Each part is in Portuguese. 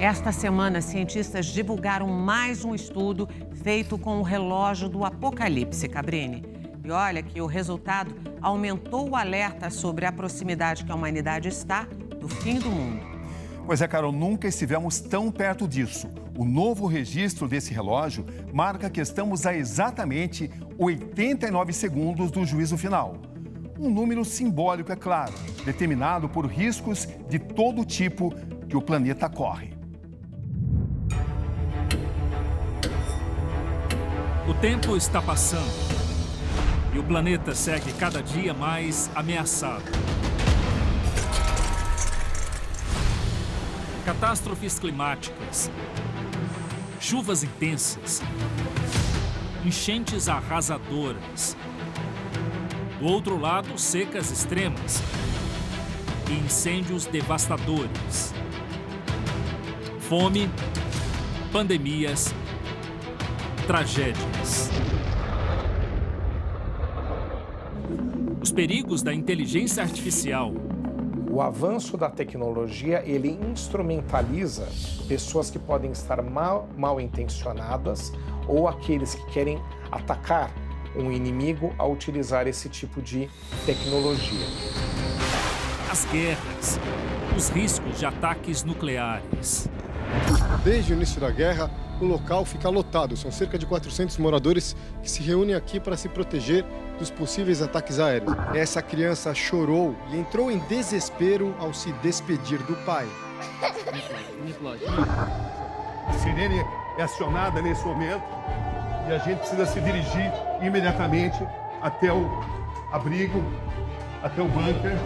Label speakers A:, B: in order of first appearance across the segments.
A: Esta semana, cientistas divulgaram mais um estudo feito com o relógio do Apocalipse, Cabrini. E olha que o resultado aumentou o alerta sobre a proximidade que a humanidade está do fim do mundo.
B: Pois é, Carol, nunca estivemos tão perto disso. O novo registro desse relógio marca que estamos a exatamente 89 segundos do juízo final. Um número simbólico, é claro, determinado por riscos de todo tipo que o planeta corre.
C: O tempo está passando e o planeta segue cada dia mais ameaçado. Catástrofes climáticas, chuvas intensas, enchentes arrasadoras. Do outro lado, secas extremas e incêndios devastadores. Fome, pandemias, tragédias. Os perigos da inteligência artificial.
D: O avanço da tecnologia, ele instrumentaliza pessoas que podem estar mal intencionadas ou aqueles que querem atacar um inimigo a utilizar esse tipo de tecnologia.
C: As guerras, os riscos de ataques nucleares.
E: Desde o início da guerra, o local fica lotado. São cerca de 400 moradores que se reúnem aqui para se proteger dos possíveis ataques aéreos. Essa criança chorou e entrou em desespero ao se despedir do pai.
B: A sirene é acionada nesse momento e a gente precisa se dirigir imediatamente até o abrigo, até o bunker.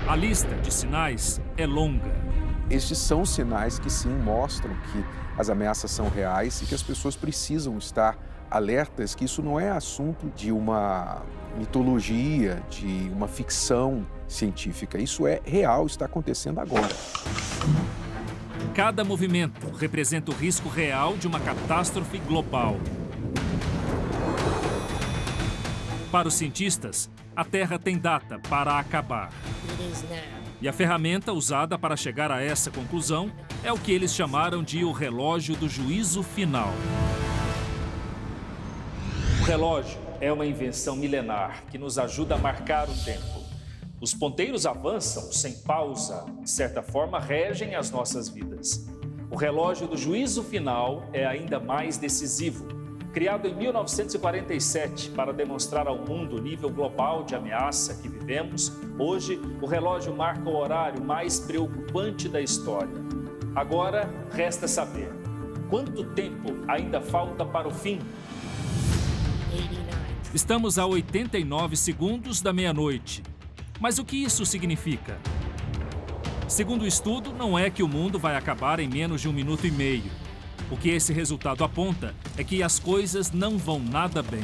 C: A lista de sinais é longa.
F: Estes são sinais que sim mostram que as ameaças são reais e que as pessoas precisam estar alertas, que isso não é assunto de uma mitologia, de uma ficção científica. Isso é real, está acontecendo agora.
C: Cada movimento representa o risco real de uma catástrofe global. Para os cientistas, a Terra tem data para acabar. E a ferramenta usada para chegar a essa conclusão é o que eles chamaram de o relógio do juízo final. O relógio é uma invenção milenar que nos ajuda a marcar o tempo. Os ponteiros avançam sem pausa, de certa forma regem as nossas vidas. O relógio do juízo final é ainda mais decisivo. Criado em 1947 para demonstrar ao mundo o nível global de ameaça que vivemos, hoje o relógio marca o horário mais preocupante da história. Agora, resta saber, quanto tempo ainda falta para o fim? Estamos a 89 segundos da meia-noite. Mas o que isso significa? Segundo o estudo, não é que o mundo vai acabar em menos de 1 minuto e meio. O que esse resultado aponta é que as coisas não vão nada bem.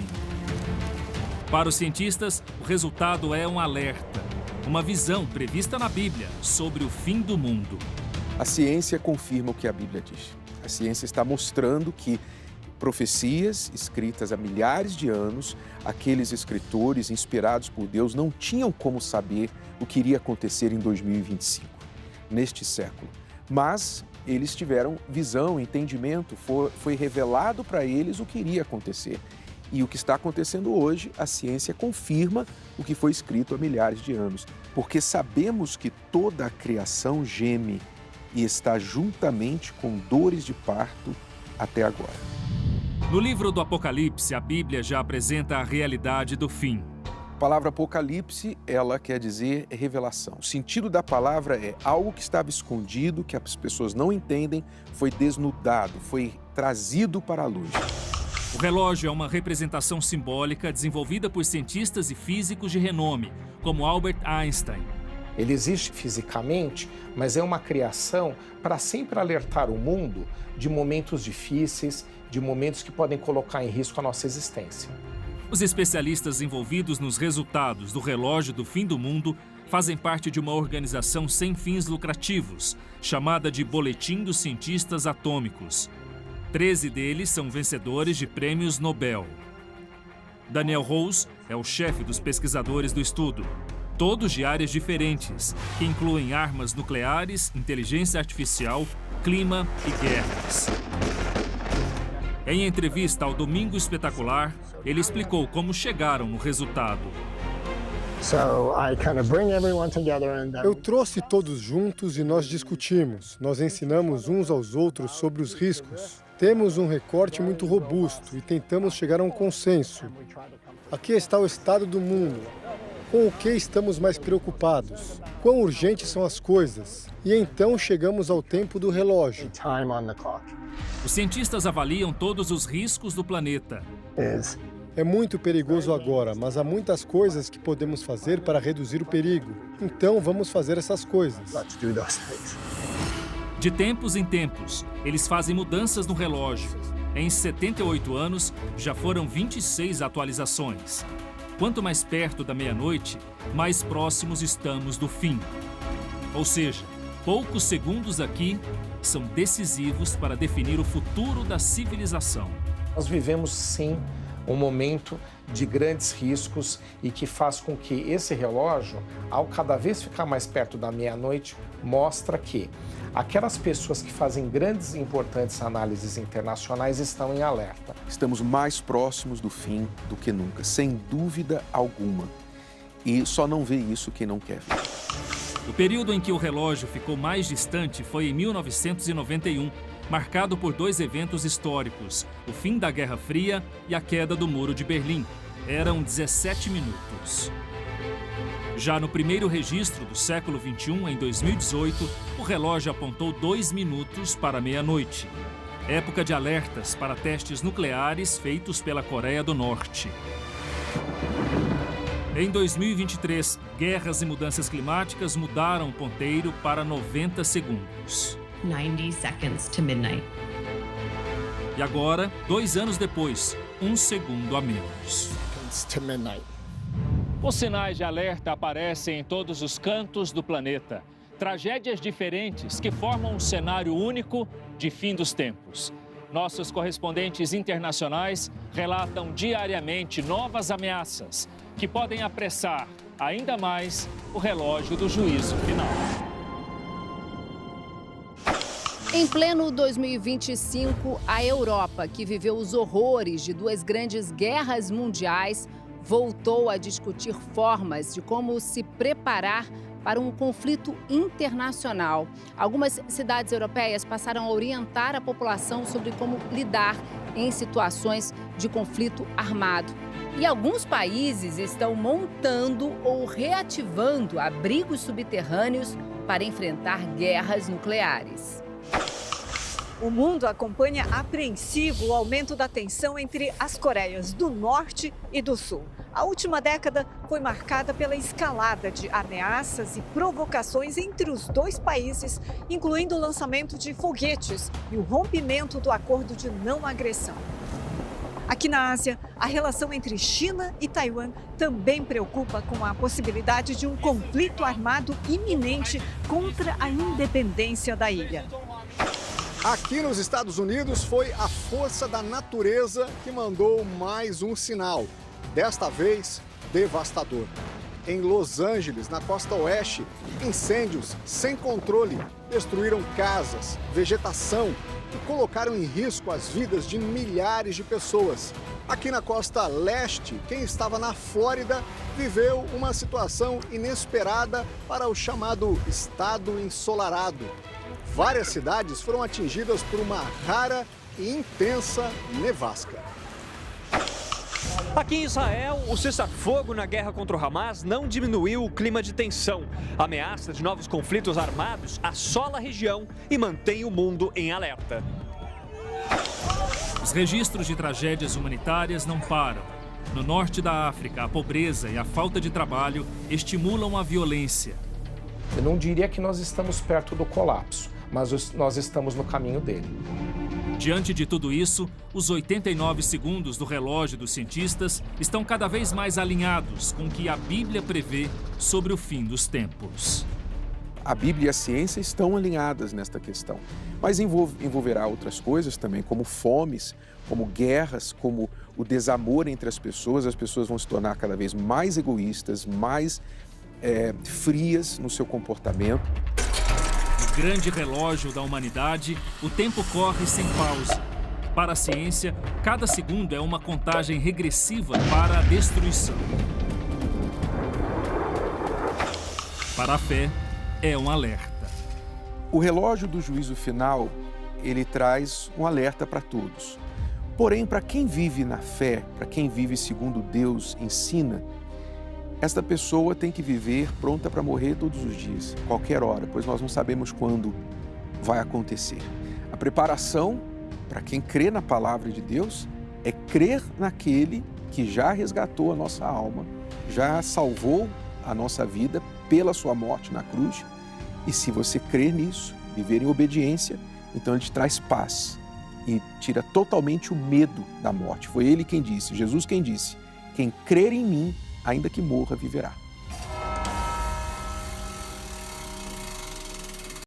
C: Para os cientistas, o resultado é um alerta, uma visão prevista na Bíblia sobre o fim do mundo.
F: A ciência confirma o que a Bíblia diz. A ciência está mostrando que profecias escritas há milhares de anos, aqueles escritores inspirados por Deus não tinham como saber o que iria acontecer em 2025, neste século. Mas eles tiveram visão, entendimento, foi revelado para eles o que iria acontecer. E o que está acontecendo hoje, a ciência confirma o que foi escrito há milhares de anos, porque sabemos que toda a criação geme e está juntamente com dores de parto até agora.
C: No livro do Apocalipse, a Bíblia já apresenta a realidade do fim.
F: A palavra Apocalipse, ela quer dizer revelação. O sentido da palavra é algo que estava escondido, que as pessoas não entendem, foi desnudado, foi trazido para a luz.
C: O relógio é uma representação simbólica desenvolvida por cientistas e físicos de renome, como Albert Einstein.
D: Ele existe fisicamente, mas é uma criação para sempre alertar o mundo de momentos difíceis, de momentos que podem colocar em risco a nossa existência.
C: Os especialistas envolvidos nos resultados do relógio do fim do mundo fazem parte de uma organização sem fins lucrativos, chamada de Boletim dos Cientistas Atômicos. 13 deles são vencedores de prêmios Nobel. Daniel Rose é o chefe dos pesquisadores do estudo. todos de áreas diferentes, que incluem armas nucleares, inteligência artificial, clima e guerras. Em entrevista ao Domingo Espetacular, ele explicou como chegaram no resultado.
E: Eu trouxe todos juntos e nós discutimos. Nós ensinamos uns aos outros sobre os riscos. Temos um recorte muito robusto e tentamos chegar a um consenso. Aqui está o estado do mundo. Com o que estamos mais preocupados? Quão urgentes são as coisas? E então chegamos ao tempo do relógio.
C: Os cientistas avaliam todos os riscos do planeta.
E: É muito perigoso agora, mas há muitas coisas que podemos fazer para reduzir o perigo. Então vamos fazer essas coisas.
C: De tempos em tempos, eles fazem mudanças no relógio. Em 78 anos, já foram 26 atualizações. Quanto mais perto da meia-noite, mais próximos estamos do fim. Ou seja, poucos segundos aqui são decisivos para definir o futuro da civilização.
D: Nós vivemos, sim, um momento de grandes riscos e que faz com que esse relógio, ao cada vez ficar mais perto da meia-noite, mostra que aquelas pessoas que fazem grandes e importantes análises internacionais estão em alerta.
F: Estamos mais próximos do fim do que nunca, sem dúvida alguma. E só não vê isso quem não quer ver.
C: O período em que o relógio ficou mais distante foi em 1991, marcado por dois eventos históricos, o fim da Guerra Fria e a queda do Muro de Berlim. Eram 17 minutos. Já no primeiro registro do século XXI, em 2018, o relógio apontou 2 minutos para meia-noite. Época de alertas para testes nucleares feitos pela Coreia do Norte. Em 2023, guerras e mudanças climáticas mudaram o ponteiro para 90 segundos.
G: 90 seconds to midnight.
C: E agora, 2 anos depois, 1 segundo a menos. Os sinais de alerta aparecem em todos os cantos do planeta. Tragédias diferentes que formam um cenário único de fim dos tempos. Nossos correspondentes internacionais relatam diariamente novas ameaças que podem apressar ainda mais o relógio do juízo final.
H: Em pleno 2025, a Europa, que viveu os horrores de 2 grandes guerras mundiais, voltou a discutir formas de como se preparar para um conflito internacional. Algumas cidades europeias passaram a orientar a população sobre como lidar em situações de conflito armado. E alguns países estão montando ou reativando abrigos subterrâneos para enfrentar guerras nucleares.
I: O mundo acompanha apreensivo o aumento da tensão entre as Coreias do Norte e do Sul. A última década foi marcada pela escalada de ameaças e provocações entre os dois países, incluindo o lançamento de foguetes e o rompimento do acordo de não agressão. Aqui na Ásia, a relação entre China e Taiwan também preocupa com a possibilidade de um conflito armado iminente contra a independência da ilha.
J: Aqui nos Estados Unidos foi a força da natureza que mandou mais um sinal, desta vez devastador. Em Los Angeles, na costa oeste, incêndios sem controle destruíram casas, vegetação e colocaram em risco as vidas de milhares de pessoas. Aqui na costa leste, quem estava na Flórida viveu uma situação inesperada para o chamado estado ensolarado. Várias cidades foram atingidas por uma rara e intensa nevasca.
K: Aqui em Israel, o cessar-fogo na guerra contra o Hamas não diminuiu o clima de tensão. A ameaça de novos conflitos armados assola a região e mantém o mundo em alerta.
C: Os registros de tragédias humanitárias não param. No norte da África, a pobreza e a falta de trabalho estimulam a violência.
D: Eu não diria que nós estamos perto do colapso, mas nós estamos no caminho dele.
C: Diante de tudo isso, os 89 segundos do relógio dos cientistas estão cada vez mais alinhados com o que a Bíblia prevê sobre o fim dos tempos.
F: A Bíblia e a ciência estão alinhadas nesta questão, mas envolverá outras coisas também, como fomes, como guerras, como o desamor entre as pessoas vão se tornar cada vez mais egoístas, mais frias no seu comportamento.
C: No grande relógio da humanidade, o tempo corre sem pausa. Para a ciência, cada segundo é uma contagem regressiva para a destruição. Para a fé, é um alerta.
F: O relógio do juízo final, ele traz um alerta para todos. Porém, para quem vive na fé, para quem vive segundo Deus ensina, esta pessoa tem que viver pronta para morrer todos os dias, qualquer hora, pois nós não sabemos quando vai acontecer. A preparação, para quem crê na palavra de Deus, é crer naquele que já resgatou a nossa alma, já salvou a nossa vida pela sua morte na cruz. E se você crer nisso, viver em obediência, então ele te traz paz e tira totalmente o medo da morte. Foi ele quem disse, Jesus quem disse, quem crer em mim, ainda que morra, viverá.